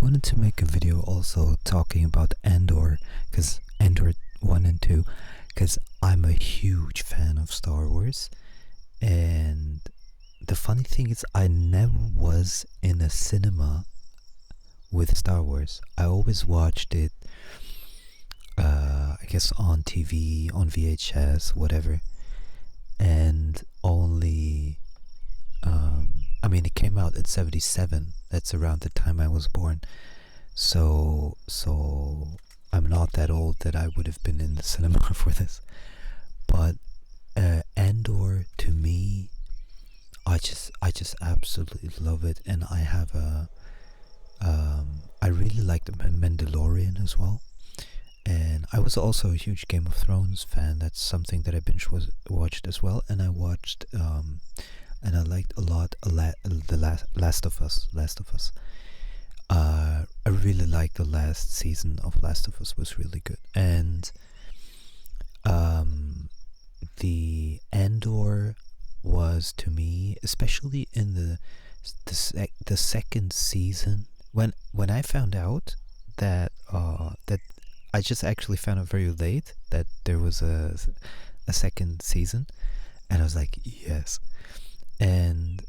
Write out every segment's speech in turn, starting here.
wanted to make a video also talking about Andor, because Andor 1 and 2, because I'm a huge fan of Star Wars. And the funny thing is, I never was in a cinema with Star Wars. I always watched it, I guess, on TV, on VHS, whatever. And only, it came out in 77. That's around the time I was born. So I'm not that old that I would have been in the cinema for this. But Andor, to me, I just absolutely love it, and I have I really like the Mandalorian as well. And I was also a huge Game of Thrones fan. That's something that I watched as well. And I watched, and I liked a lot the Last of Us. I really liked the last season of Last of Us. Was really good. And the Andor was, to me, especially in the second season, when I found out that I just actually found out very late that there was a second season, and I was like, yes. And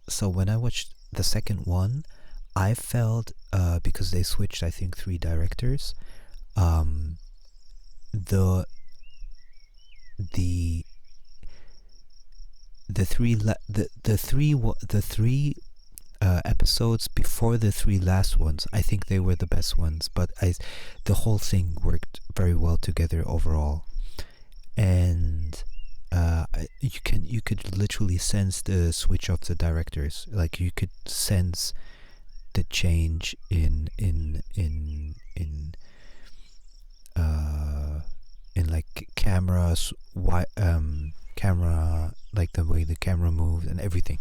so when I watched the second one, I felt, because they switched, I think, 3 directors, the three episodes before the 3 last ones, I think they were the best ones, but the whole thing worked very well together overall. And you could literally sense the switch of the directors. Like, you could sense the change in like cameras, camera, like the way the camera moved and everything.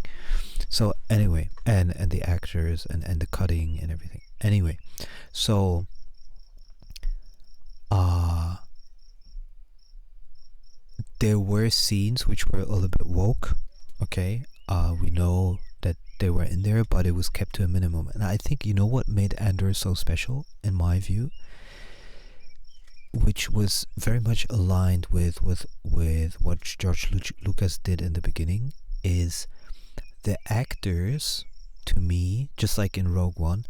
So anyway, and the actors and the cutting and everything. Anyway, so there were scenes which were a little bit woke. Okay, we know that they were in there, but it was kept to a minimum. And I think, you know what made Andor so special, in my view, which was very much aligned with what George Lucas did in the beginning, is the actors, to me, just like in Rogue One,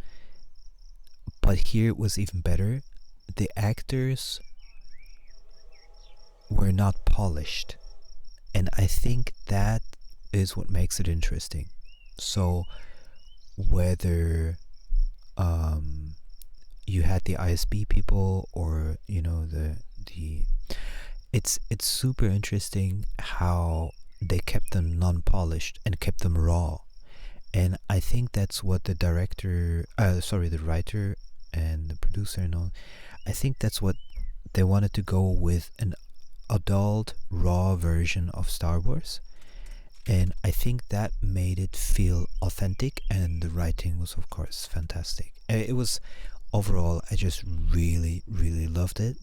but here it was even better, the actors were not polished. And I think that is what makes it interesting. So whether you had the ISB people, or it's super interesting how they kept them non-polished and kept them raw. And I think that's what the writer and the producer and all, I think that's what they wanted to go with, an adult raw version of Star Wars. And I think that made it feel authentic, and the writing was, of course, fantastic. It was, overall, I just really, really loved it.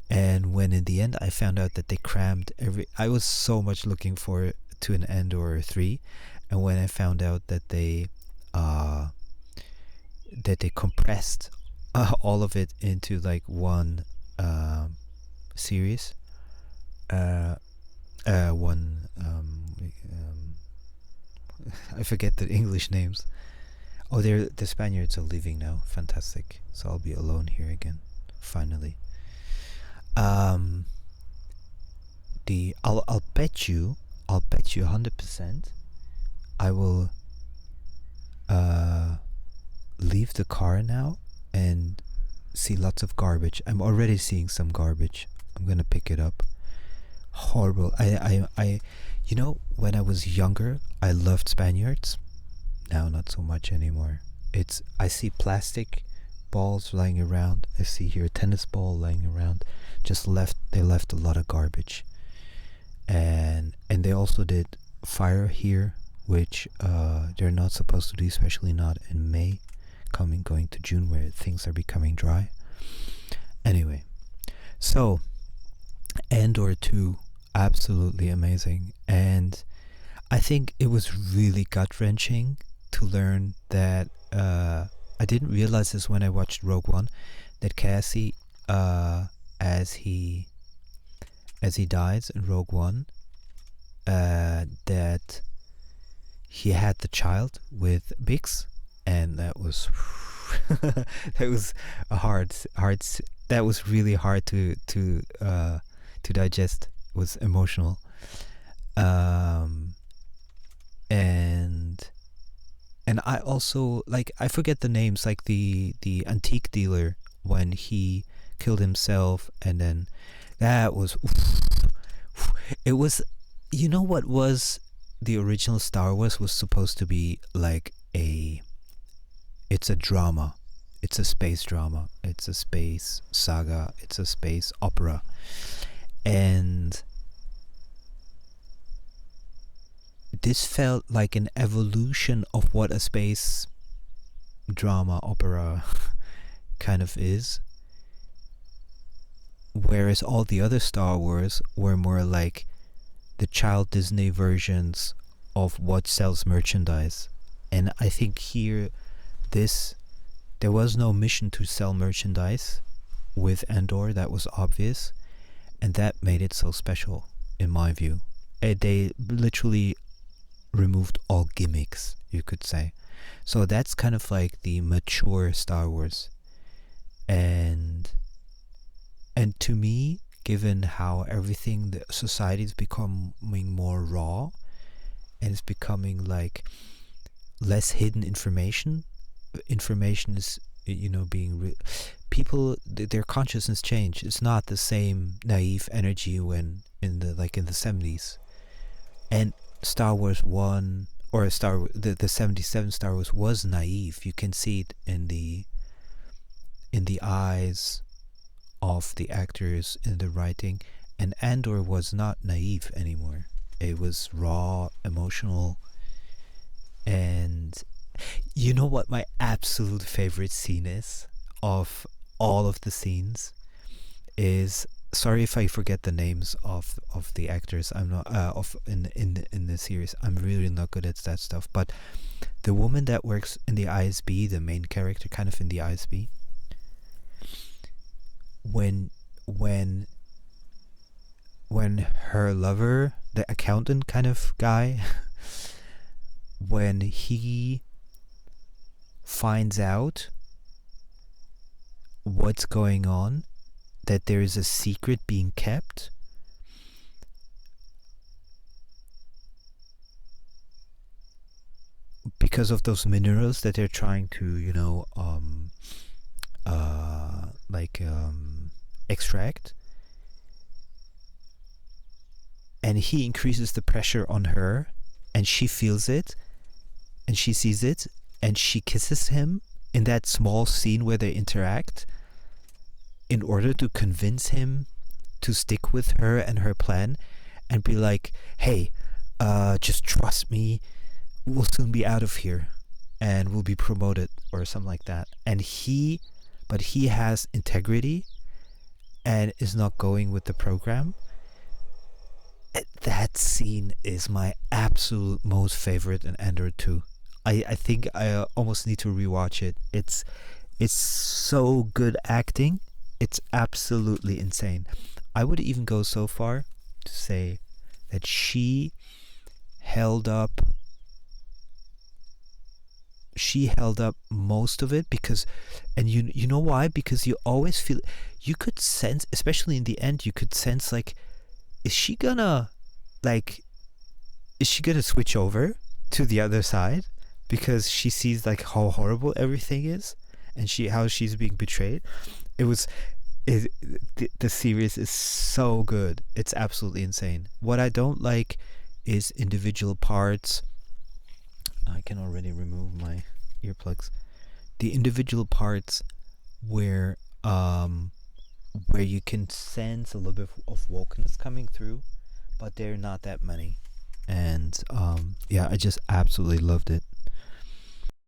And when in the end I found out that they crammed I was so much looking forward to an Andor 3, and when I found out that they compressed all of it into like one series, I forget the English names. Oh, the Spaniards are leaving now. Fantastic. So I'll be alone here again, finally. I'll bet you 100% I will leave the car now and see lots of garbage. I'm already seeing some garbage. I'm gonna pick it up. Horrible. I when I was younger, I loved Spaniards. Now not so much anymore. I see plastic balls lying around. I see here a tennis ball lying around. They left a lot of garbage. And they also did fire here, which they're not supposed to do, especially not in May, going to June, where things are becoming dry. Anyway, so Andor 2, absolutely amazing. And I think it was really gut-wrenching to learn that didn't realize this when I watched Rogue One, that Cassie, as he dies in Rogue One, that he had the child with Bix, and that was that was a hard that was really hard to digest. It was emotional. And I also, like, I forget the names, like the antique dealer, when he killed himself, and then that was it was, you know, what was the original Star Wars was supposed to be like it's a drama, it's a space drama, it's a space saga, it's a space opera, and this felt like an evolution of what a space drama opera kind of is, whereas all the other Star Wars were more like the child Disney versions of what sells merchandise. And I think here, there was no mission to sell merchandise with Andor. That was obvious, and that made it so special, in my view. They literally removed all gimmicks, you could say. So that's kind of like the mature Star Wars. And to me, given how everything, the society is becoming more raw, and it's becoming like less hidden information is, you know, being people, their consciousness change. It's not the same naive energy when in the 70s. And Star Wars 1 or the 77 Star Wars was naive. You can see it in the eyes of the actors, in the writing. And Andor was not naive anymore. It was raw, emotional. And you know what my absolute favorite scene is of all of the scenes is, sorry if I forget the names of the actors. I'm not in the series. I'm really not good at that stuff. But the woman that works in the ISB, the main character, kind of in the ISB, when her lover, the accountant kind of guy, when he finds out what's going on, that there is a secret being kept, because of those minerals that they're trying to, you know, extract, and he increases the pressure on her, and she feels it, and she sees it, and she kisses him in that small scene where they interact, in order to convince him to stick with her and her plan, and be like, hey, just trust me, we'll soon be out of here, and we'll be promoted, or something like that. And he has integrity, and is not going with the program. That scene is my absolute most favorite in Andor 2. I think I almost need to rewatch it. It's so good acting. It's absolutely insane. I would even go so far to say that she held up most of it, because, and you know why? Because you always feel, you could sense, especially in the end, you could sense, like, is she gonna switch over to the other side, because she sees like how horrible everything is, and how she's being betrayed. The series is so good. It's absolutely insane. What I don't like is individual parts. I can already remove my earplugs. The individual parts where you can sense a little bit of wokeness coming through, but they're not that many. And yeah, I just absolutely loved it.